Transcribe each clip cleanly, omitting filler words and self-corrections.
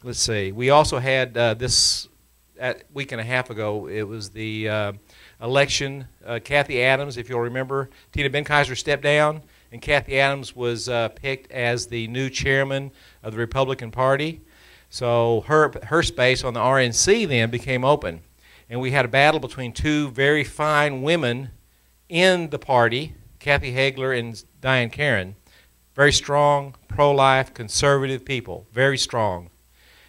let's see. We also had this week and a half ago. It was the election. Cathie Adams, if you'll remember, Tina Benkiser stepped down, and Cathie Adams was picked as the new chairman of the Republican Party. So her space on the RNC then became open. And we had a battle between two very fine women in the party, Kathy Hagler and Diane Caron. Very strong, pro-life, conservative people, very strong.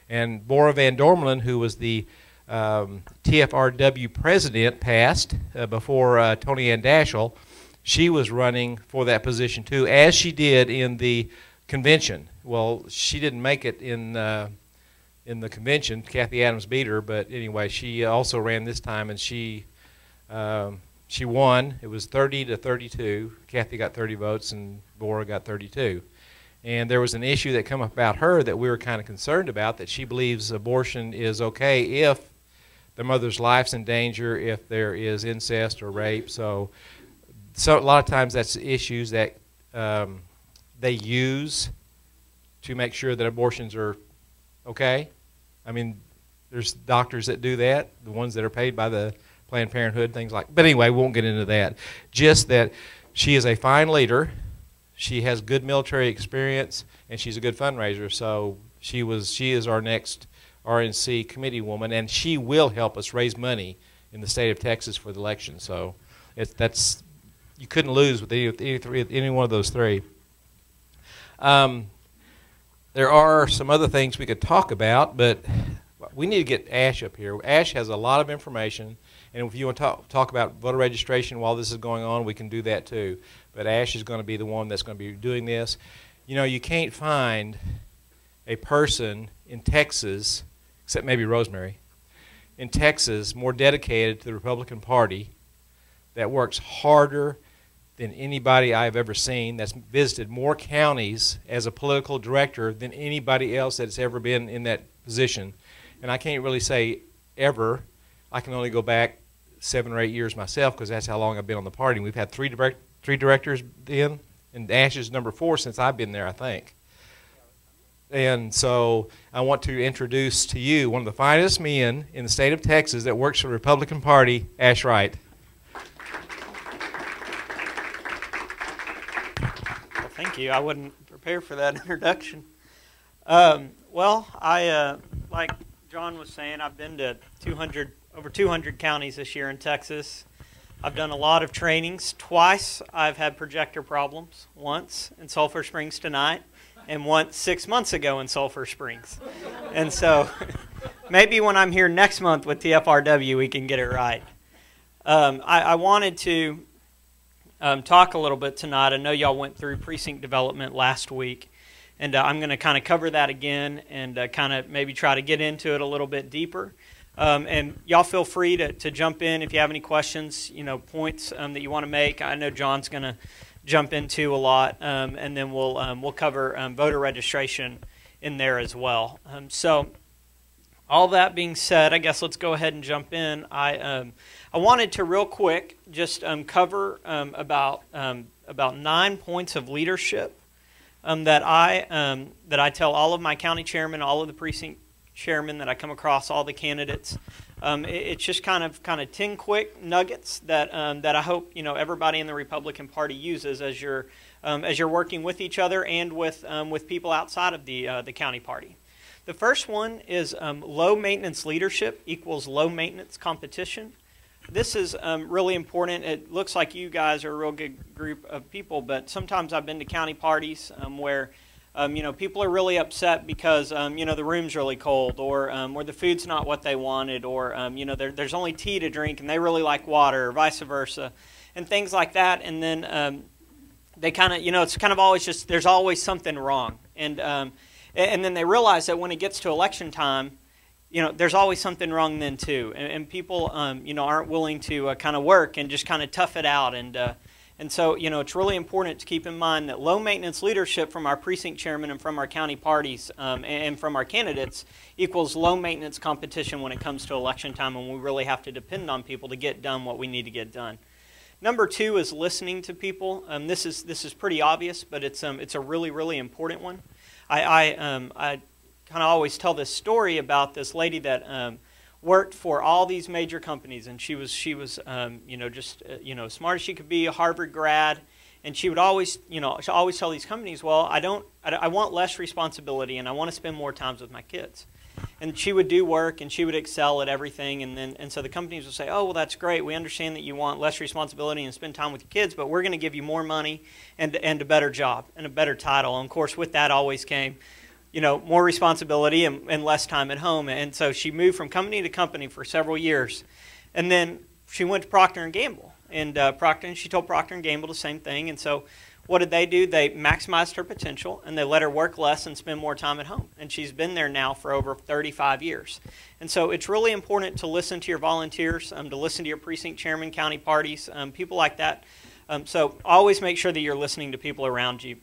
And Bora Van Dormelen, who was the TFRW president, passed before Tony Ann Daschle. She was running for that position too, as she did in the convention. Well, she didn't make it in the convention. Cathie Adams beat her, but anyway, she also ran this time, and she won. It was 30-32. Cathie got 30 votes, and Bora got 32. And there was an issue that came up about her that we were kind of concerned about, that she believes abortion is okay if the mother's life's in danger, if there is incest or rape. So a lot of times that's issues that they use to make sure that abortions are okay. I mean, there's doctors that do that, the ones that are paid by the Planned Parenthood, things like. But anyway, we won't get into that. Just that she is a fine leader. She has good military experience, and she's a good fundraiser. So she is our next RNC committee woman, and she will help us raise money in the state of Texas for the election. So that's you couldn't lose with any one of those three. There are some other things we could talk about, but we need to get Ash up here. Ash has a lot of information, and if you want to talk about voter registration while this is going on, we can do that too. But Ash is going to be the one that's going to be doing this. You know, you can't find a person in Texas, except maybe Rosemary, in Texas more dedicated to the Republican Party, that works harder than anybody I've ever seen, that's visited more counties as a political director than anybody else that's ever been in that position. And I can't really say ever. I can only go back 7 or 8 years myself, because that's how long I've been on the party. We've had three directors in, and Ash is number 4 since I've been there, I think. And so I want to introduce to you one of the finest men in the state of Texas that works for the Republican Party, Ash Wright. Thank you. I wasn't prepared for that introduction. Well, like John was saying, I've been to over 200 counties this year in Texas. I've done a lot of trainings. Twice I've had projector problems. Once in Sulphur Springs tonight, and once 6 months ago in Sulphur Springs. And so maybe when I'm here next month with TFRW, we can get it right. I wanted to talk a little bit tonight. I know y'all went through precinct development last week, and I'm going to kind of cover that again and kind of maybe try to get into it a little bit deeper. And y'all feel free to jump in if you have any questions, points that you want to make. I know John's going to jump into a lot, and then we'll cover voter registration in there as well. So all that being said, I guess let's go ahead and jump in. I wanted to real quick just cover about 9 points of leadership that I tell all of my county chairmen, all of the precinct chairmen that I come across, all the candidates. It's just kind of 10 quick nuggets that I hope everybody in the Republican Party uses as you're working with each other and with people outside of the county party. The first one is low maintenance leadership equals low maintenance competition. This is really important. It looks like you guys are a real good group of people, but sometimes I've been to county parties where people are really upset because the room's really cold, or the food's not what they wanted, or there's only tea to drink and they really like water, or vice versa, and things like that. And then they kind of it's kind of always just there's always something wrong, and then they realize that when it gets to election time, there's always something wrong then too, and people aren't willing to kind of work and just kind of tough it out. And so, it's really important to keep in mind that low maintenance leadership from our precinct chairman and from our county parties and from our candidates equals low maintenance competition when it comes to election time, and we really have to depend on people to get done what we need to get done. Number 2 is listening to people. This is pretty obvious, but it's a really, really important one. I kind of always tell this story about this lady that worked for all these major companies, and she was smart as she could be, a Harvard grad, and she would always tell these companies, well, I want less responsibility, and I want to spend more time with my kids. And she would do work, and she would excel at everything, and so the companies would say, oh, well, that's great. We understand that you want less responsibility and spend time with your kids, but we're going to give you more money and a better job and a better title. And of course, with that always came, more responsibility and less time at home. And so she moved from company to company for several years, and then she went to Procter & Gamble, and she told Procter & Gamble the same thing. And so what did they do? They maximized her potential, and they let her work less and spend more time at home. And she's been there now for over 35 years. And so it's really important to listen to your volunteers, to listen to your precinct chairman, county parties, people like that. So always make sure that you're listening to people around you.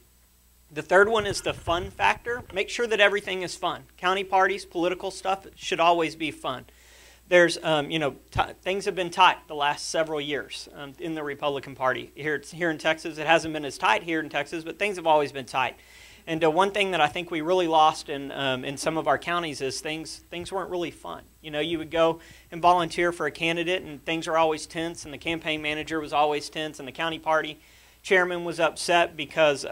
The third one is the fun factor. Make sure that everything is fun. County parties, political stuff, it should always be fun. There's, things have been tight the last several years in the Republican Party. Here in Texas, it hasn't been as tight here in Texas, but things have always been tight. And one thing that I think we really lost in some of our counties is things weren't really fun. You would go and volunteer for a candidate, and things are always tense, and the campaign manager was always tense, and the county party chairman was upset because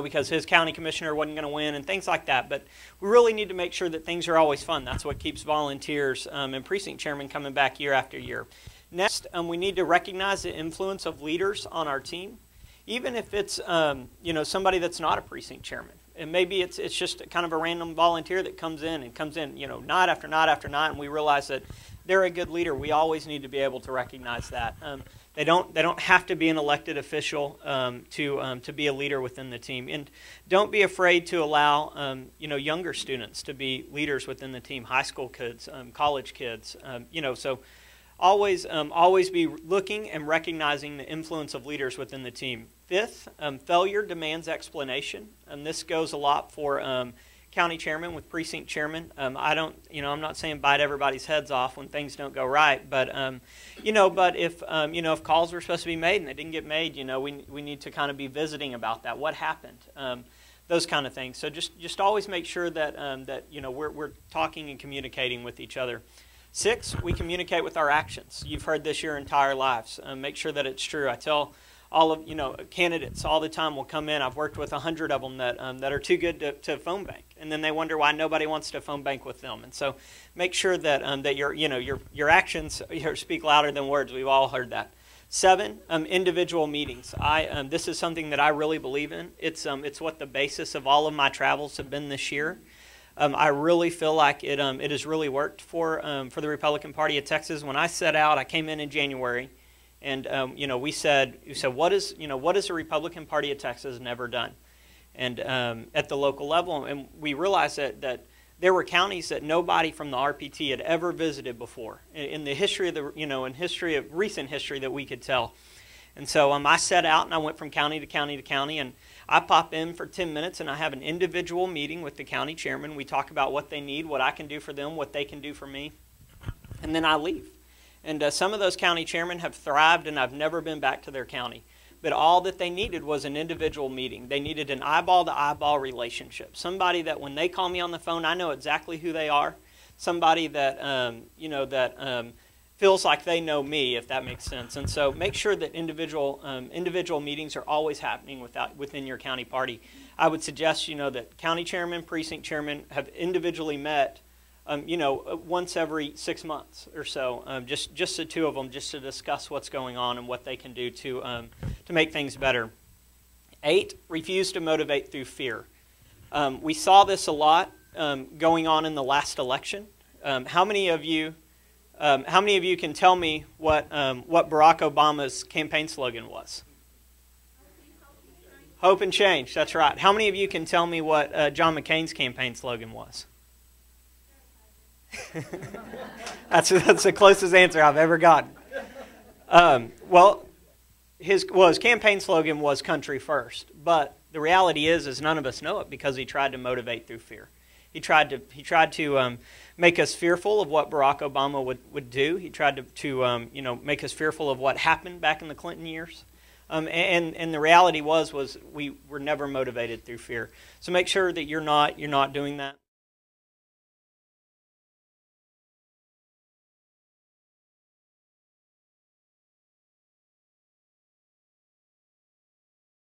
because his county commissioner wasn't going to win and things like that. But we really need to make sure that things are always fun. That's what keeps volunteers and precinct chairmen coming back year after year. Next, we need to recognize the influence of leaders on our team, even if it's somebody that's not a precinct chairman. And maybe it's just kind of a random volunteer that comes in night after night after night, and we realize that they're a good leader. We always need to be able to recognize that. They don't have to be an elected official to be a leader within the team. And don't be afraid to allow younger students to be leaders within the team, high school kids, college kids. So always be looking and recognizing the influence of leaders within the team. Fifth, failure demands explanation, and this goes a lot for county chairman with precinct chairman. I'm not saying bite everybody's heads off when things don't go right, but if calls were supposed to be made and they didn't get made, we need to kind of be visiting about that. What happened? Those kind of things. So just always make sure that we're talking and communicating with each other. 6, we communicate with our actions. You've heard this your entire lives. Make sure that it's true. I tell all of candidates all the time will come in. I've worked with 100 of them that are too good to phone bank, and then they wonder why nobody wants to phone bank with them. And so make sure that that your actions speak louder than words. We've all heard that. 7, individual meetings. This is something that I really believe in. It's what the basis of all of my travels have been this year. I really feel like it has really worked for the Republican Party of Texas. When I set out, I came in January. And we said what is the Republican Party of Texas never done, and at the local level, and we realized that there were counties that nobody from the RPT had ever visited before in the history of recent history that we could tell. And so I set out and I went from county to county to county, and I pop in for 10 minutes and I have an individual meeting with the county chairman. We talk about what they need, what I can do for them, what they can do for me, and then I leave. And some of those county chairmen have thrived, and I've never been back to their county. But all that they needed was an individual meeting. They needed an eyeball-to-eyeball relationship. Somebody that when they call me on the phone, I know exactly who they are. Somebody that, feels like they know me, if that makes sense. And so make sure that individual meetings are always happening within your county party. I would suggest, that county chairman, precinct chairman have individually met once every 6 months or so, just the two of them, just to discuss what's going on and what they can do to make things better. 8, refuse to motivate through fear. We saw this a lot going on in the last election. How many of you can tell me what Barack Obama's campaign slogan was? Hope and change. That's right. How many of you can tell me what John McCain's campaign slogan was? That's the closest answer I've ever gotten. Well, his campaign slogan was "Country First," but the reality is none of us know it because he tried to motivate through fear. He tried to make us fearful of what Barack Obama would do. He tried to make us fearful of what happened back in the Clinton years. And the reality was we were never motivated through fear. So make sure that you're not doing that.